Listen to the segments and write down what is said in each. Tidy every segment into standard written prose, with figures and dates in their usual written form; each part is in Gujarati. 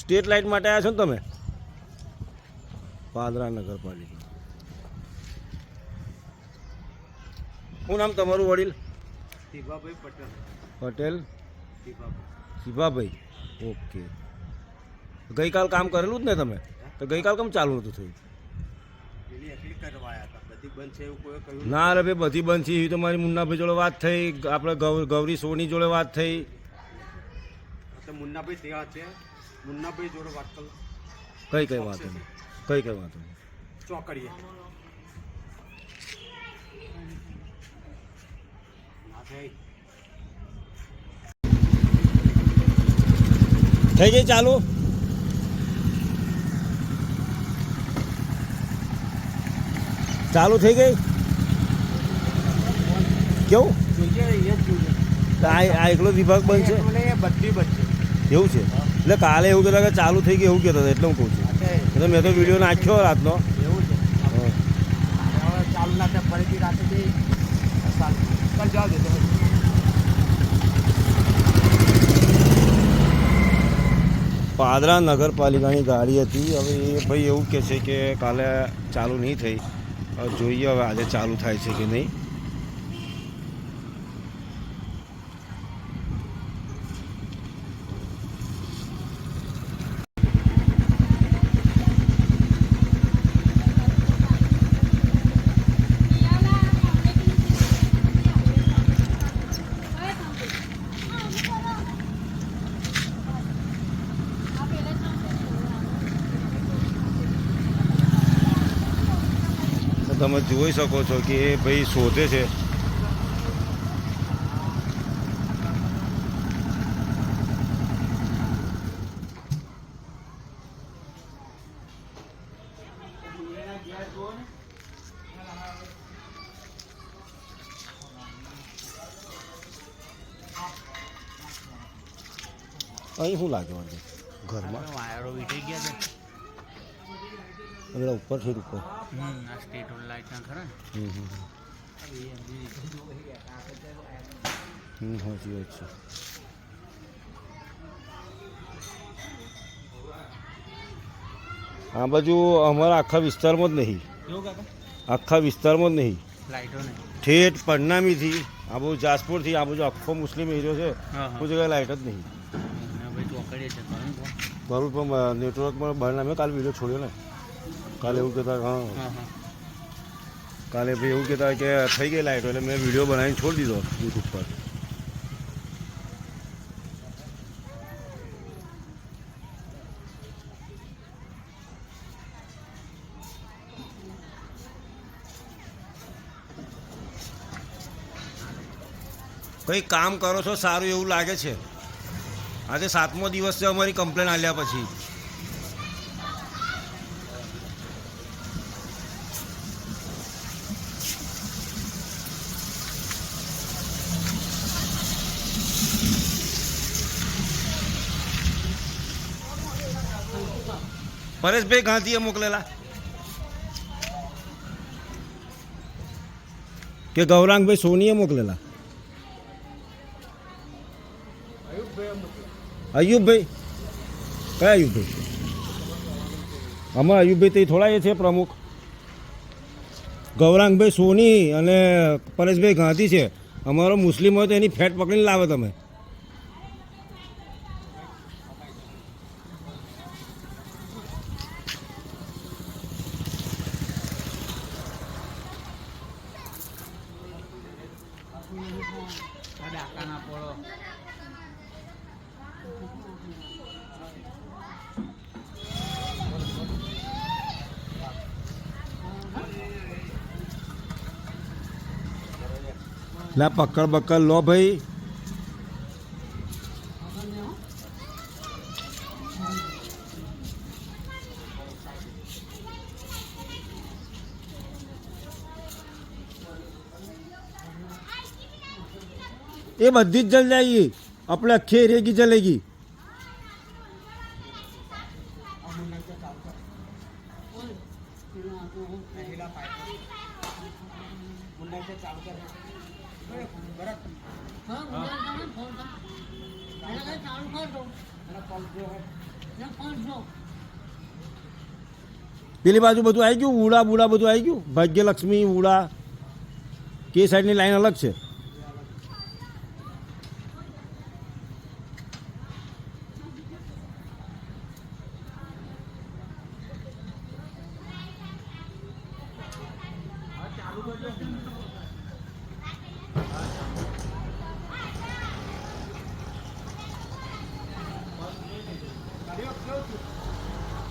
સ્ટેટ લાઇટ માટે આવ્યા છો ને તમે? પાદરા નગરપાલિકા. શું નામ તમારું વડીલ? શિવાભાઈ પટેલ. પટેલ શિવાભાઈ. ઓકે. ગઈકાલ કામ કરેલું જ ને તમે? તો ગઈકાલ કેમ ચાલુ નહોતું થયું? ના રે ભાઈ, બધી બંધ છે એવી તો મારી મુન્નાભાઈ જોડે વાત થઈ, આપણે ગૌરી સોની જોડે વાત થઈ. મુન્નાભાઈ ત્યાં છે, મુન્નાભાઈ જોડે વાત કરો. કઈ વાતો નહીં, કઈ વાતો નહીં. ચોકડીએ થઈ ગઈ ચાલુ? ચાલુ થઈ ગઈ? કેવું આ એકલો વિભાગ બંધ છે? બધી બચશે એવું છે? એટલે કાલે એવું કહેતા કે ચાલુ થઈ ગયું એવું કહેતા હતા, એટલે હું કહું છું. એટલે મેં તો વિડીયો નાખ્યો રાતનો. એવું છે? ચાલુ ના થાય ફરીથી રાતે જવા દેતો. પાદરા નગરપાલિકાની ગાડી હતી. હવે એ ભાઈ એવું કહે છે કે કાલે ચાલુ નહીં થઈ. હવે જોઈએ હવે આજે ચાલુ થાય છે કે નહીં. તમે જોઈ શકો છો કે એ ભાઈ શોધે છે. અહીં શું લાગે ઘરમાં? વાયરો વીટી ગયા છે પેલા ઉપર છે ઉપર. આ સ્ટેટ લાઇટ ના ખરા. સાચી વાત છે. આ બાજુ અમારા આખા વિસ્તારમાં જ નહીં, આખા વિસ્તારમાં જ નહીં. લાઇટો નહીં. ઠેઠ પરનામીથી આ બાજુ જાસપુરથી આ બાજુ આખો મુસ્લિમ એરિયો છે, કોઈ જગ્યાએ લાઇટ જ નહીં. મારું પણ નેટવર્કમાં બહાર નામે કાલે વિડીયો છોડ્યો ને. કાલે એવું કહેતા, હા કાલે ભાઈ એવું કહેતા કે થઈ ગઈ લાઇટ, એટલે મેં વિડીયો બનાવીને છોડી દીધો યુટ્યુબ પર. કંઈ કામ કરો છો સારું એવું લાગે છે. આજે 7મો દિવસ છે અમારી કમ્પ્લેન આલ્યા પછી. પરેશભાઈ ગાંધીએ મોકલેલા કે ગૌરાંગભાઈ સોનીએ મોકલેલા? અયુબભાઈ? કયા અયુબભાઈ? આમાં અયુબભાઈ તો થોડા એ છે પ્રમુખ. ગૌરાંગભાઈ સોની અને પરેશભાઈ ગાંધી છે. અમારો મુસ્લિમ હોય તો એની ફેટ પકડીને લાવે તમે. લા પકડ બકડ લો ભાઈ. ये बद्दी जल जाएगी, अपने अखे एरिया की जलेगी. પેલી બાજુ બધું આવી ગયું, ઉડા બુડા બધું આવી ગયું, ભાગ્યલક્ષ્મી ઉડા કે સાઈડની લાઈન અલગ છે.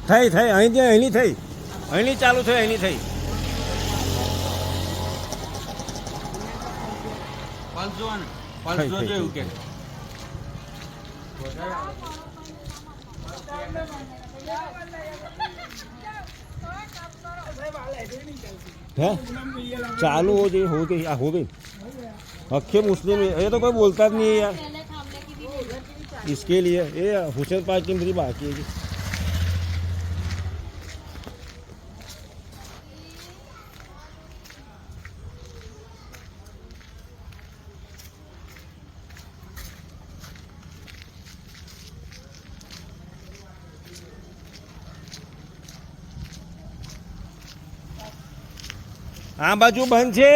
થઈ અહીંથી અહીંની થઈ, અહીંની ચાલુ થઈ, અહીંની થઈ. 500 જેવું કે है चालू हो गई हो गई. अक्खे मुस्लिम ये तो कोई बोलता नहीं है यार. इसके लिए ये हुसैन पार्क की मेरी बाकी है. આ બાજુ બંધ છે.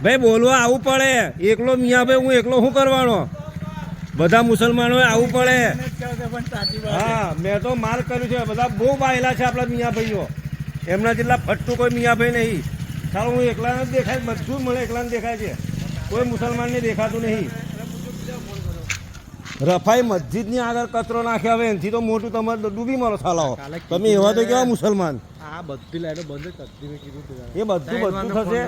ભાઈ બોલવા આવવું પડે. એકલો મિયા ભાઈ હું એકલો શું કરવાનો? બધા મુસલમાનોએ આવવું પડે. હા મેં તો માલ કર્યું છે. બધા બહુ બાયેલા છે આપણા મિયા ભાઈઓ. એમના જેટલા ફટ્ટુ કોઈ મિયા ભાઈ નહીં. ચાલો હું એકલાને જ દેખાય, બધું મને એકલાને દેખાય છે. કોઈ મુસલમાનને દેખાતું નહીં. રફાઈ મસ્જિદની આગળ કચરો નાખ્યો. હવે એનાથી તો મોટું તમારે ડૂબી મારો થાલાઓ. તમે એવા તો કેવા મુસલમાન? આ બધી લાઈટો બંધ કરતી મેં કીધું એ બધું થશે.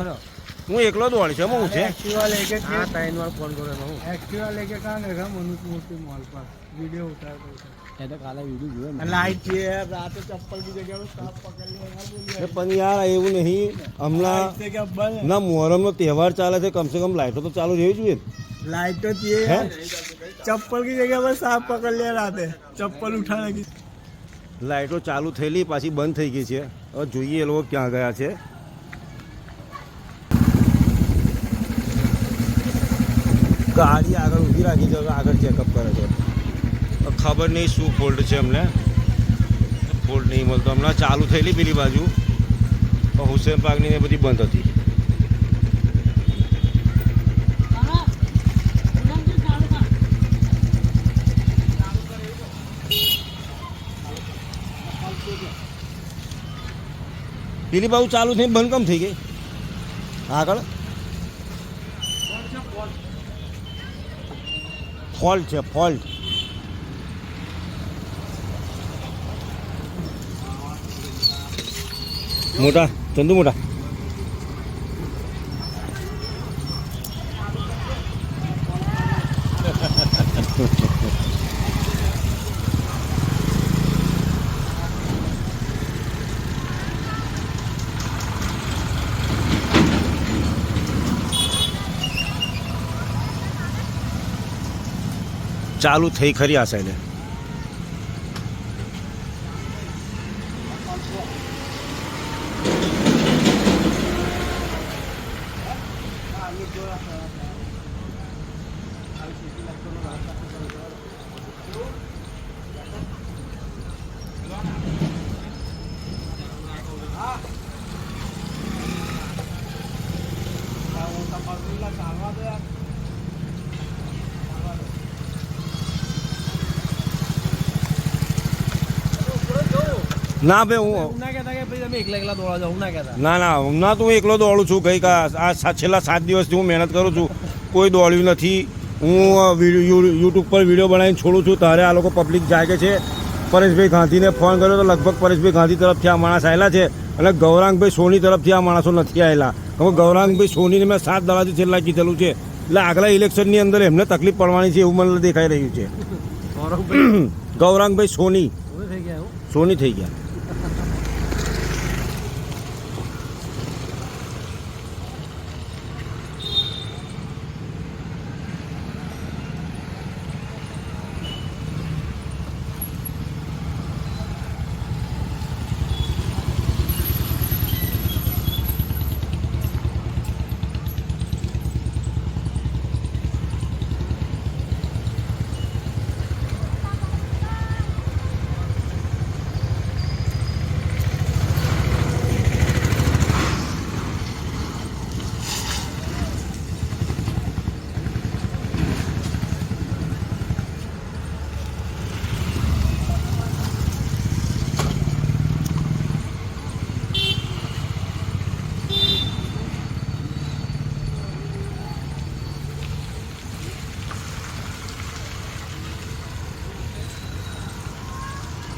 હું એકલો દોડી છે. હું છે એક્ટિવા લેકે હા 3 વાર ફોન કર્યો હું. એક્ટિવા લેકે કાં ને મનુષ્ય મોટી મોલ પર વિડિયો ઉતારતો એ તો કાલે વિડિયો જોયો. લાઈટ છે રાતે ચપ્પલ की जगह સાપ પકડી લેવા. પણ યાર એવું નહીં. હમણાં ના મોહરમનો તહેવાર ચાલે છે. કમસે કમ લાઈટો તો ચાલુ રહેવી જોઈએ. लाइट तो चाहिए. चप्पल की जगह पर सांप पकड़ लिया रात चप्पल उठाने की. લાઈટો ચાલુ થયેલી પાછી બંધ થઈ ગઈ છે. હવે જોઈએ એ લોકો ક્યાં ગયા છે. ગાડી આગળ ઊભી રાખી છે. આગળ ચેકઅપ કરે છે. ખબર નહીં શું ફોલ્ટ છે. અમને ફોલ્ટ નહીં મળતો. હમણાં ચાલુ થયેલી પેલી બાજુ હુસેન પાર્કની એ બધી બંધ હતી. પેલી બાજુ ચાલુ થઈ બંધ કેમ થઈ ગઈ? આગળ ફોલ્ટ છે. ફોલ્ટ મોટા ચંદુ મોટા ચાલુ થઈ ખરી આ સાઈડે. ના ભાઈ હું ના કહેતા કે ભાઈ તમે એકલા દોડા જાઓ ના કહેતા. ના હમણાં તો હું એકલો દોડું છું. ગઈ આ છેલ્લા 7 દિવસથી હું મહેનત કરું છું. કોઈ દોડ્યું નથી. હું યુટ્યુબ પર વિડીયો બનાવીને છોડું છું. ત્યારે આ લોકો પબ્લિક જાગે છે. પરેશભાઈ ગાંધીને ફોન કર્યો તો લગભગ પરેશભાઈ ગાંધી તરફથી આ માણસ આવેલા છે અને ગૌરાંગભાઈ સોની તરફથી આ માણસો નથી આવેલા. હવે ગૌરાંગભાઈ સોનીને મેં 7 દાડાથી છેલ્લા કીધેલું છે. એટલે આગલા ઇલેક્શનની અંદર એમને તકલીફ પડવાની છે એવું મને દેખાઈ રહ્યું છે. ગૌરાંગભાઈ સોની થઈ ગયા.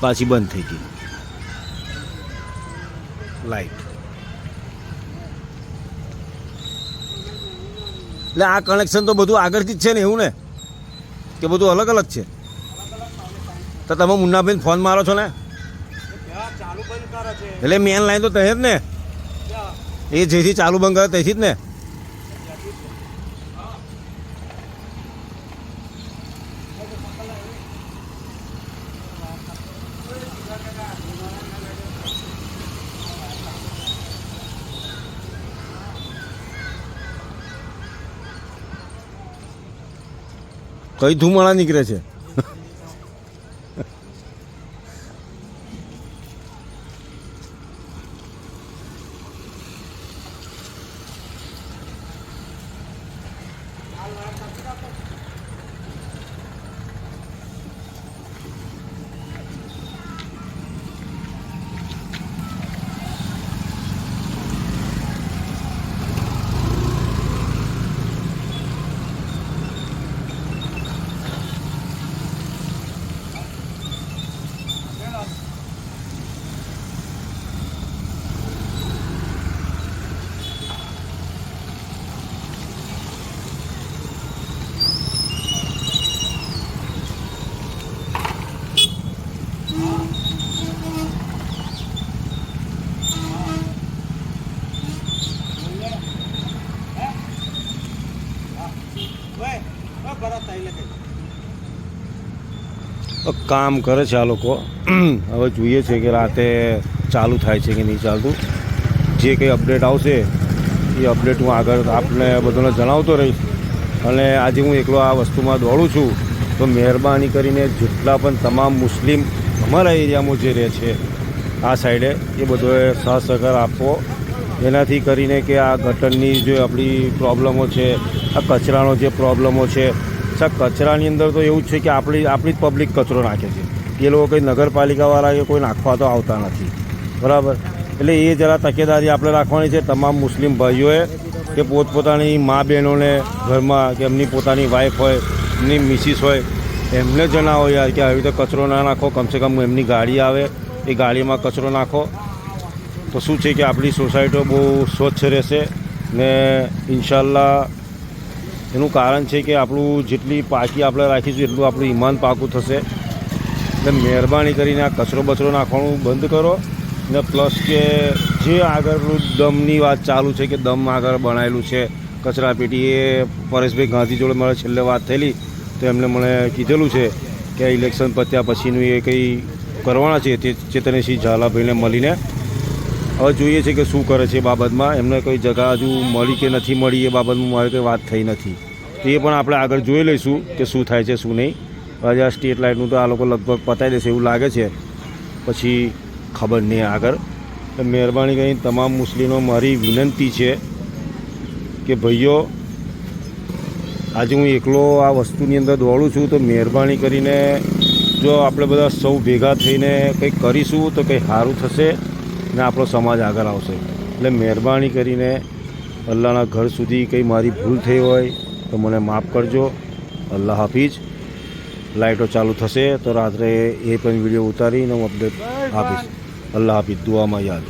પાછી બંધ થઈ ગઈ લાઈટ. એટલે આ કનેક્શન તો બધું આગળથી જ છે ને એવું ને, કે બધું અલગ અલગ છે? તો તમે મુન્નાભાઈ ફોન મારો છો ને, એટલે મેન લાઈન તો તહે જ ને, એ જેથી ચાલુ બંધ કરે ત્યાંથી જ ને. કઈ ધુમાડા નીકળે છે? કામ કરે છે આ લોકો. હવે જોઈએ છે કે રાતે ચાલુ થાય છે કે નહીં ચાલતું. જે કંઈ અપડેટ આવશે એ અપડેટ હું આગળ આપને બધાને જણાવતો રહીશ. અને આજે હું એકલો આ વસ્તુમાં દોડું છું, તો મહેરબાની કરીને જેટલા પણ તમામ મુસ્લિમ અમારા એરિયામાં જે રહે છે આ સાઈડે, એ બધોએ સાથ સહકાર આપવો, એનાથી કરીને કે આ ગટરની જે આપણી પ્રોબ્લેમો છે, આ કચરાનો જે પ્રોબ્લેમો છે, કચરાની અંદર તો એવું જ છે કે આપણી જ પબ્લિક કચરો નાખે છે. એ લોકો કંઈ નગરપાલિકાવાળા કે કોઈ નાખવા તો આવતા નથી, બરાબર? એટલે એ જરા તકેદારી આપણે રાખવાની છે તમામ મુસ્લિમ ભાઈઓએ, કે પોતપોતાની મા બહેનોને ઘરમાં, કે એમની પોતાની વાઈફ હોય, એમની મિસિસ હોય, એમને જણાવો યાર કે આવી રીતે કચરો ના નાખો. કમસે કમ એમની ગાડી આવે એ ગાડીમાં કચરો નાખો, તો શું છે કે આપણી સોસાયટીઓ બહુ સ્વચ્છ રહેશે. ને ઇન્શાલ્લાહ એનું કારણ છે કે આપણું જેટલી પાકી આપણે રાખીશું એટલું આપણું ઈમાન પાકું થશે. એટલે મહેરબાની કરીને આ કચરો બચરો નાખવાનું બંધ કરો. ને પ્લસ કે જે આગળનું દમની વાત ચાલુ છે કે દમ આગળ બનાવેલું છે કચરાપેટી, એ પરેશભાઈ ગાંધી જોડે મારે છેલ્લે વાત થયેલી, તો એમને મને કીધેલું છે કે ઇલેક્શન પત્યા પછીનું એ કંઈ કરવાના છે તે ચેતનસિંહ ઝાલાભાઈને મળીને. હવે જોઈએ છે કે શું કરે છે એ બાબતમાં. એમને કોઈ જગા હજુ મળી કે નથી મળી એ બાબતમાં મારે કંઈ વાત થઈ નથી. તો એ પણ આપણે આગળ જોઈ લઈશું કે શું થાય છે શું નહીં. આજે આ સ્ટ્રીટ લાઇટનું તો આ લોકો લગભગ પતાવી દેશે એવું લાગે છે, પછી ખબર નહીં આગળ. મહેરબાની કરીને તમામ મુસ્લિમો મારી વિનંતી છે કે ભાઈઓ, આજે હું એકલો આ વસ્તુની અંદર દોડું છું, તો મહેરબાની કરીને જો આપણે બધા સૌ ભેગા થઈને કંઈક કરીશું તો કંઈ સારું થશે ને આપણો સમાજ આગળ આવશે. એટલે મહેરબાની કરીને અલ્લાહના ઘર સુધી કંઈ મારી ભૂલ થઈ હોય તો મને માફ કરજો. અલ્લાહ હાફિઝ. લાઇટો ચાલુ થશે તો રાત્રે એ પણ વિડીયો ઉતારીને હું અપડેટ આપીશ. અલ્લાહ હાફિઝ. દુઆમાં યાદ.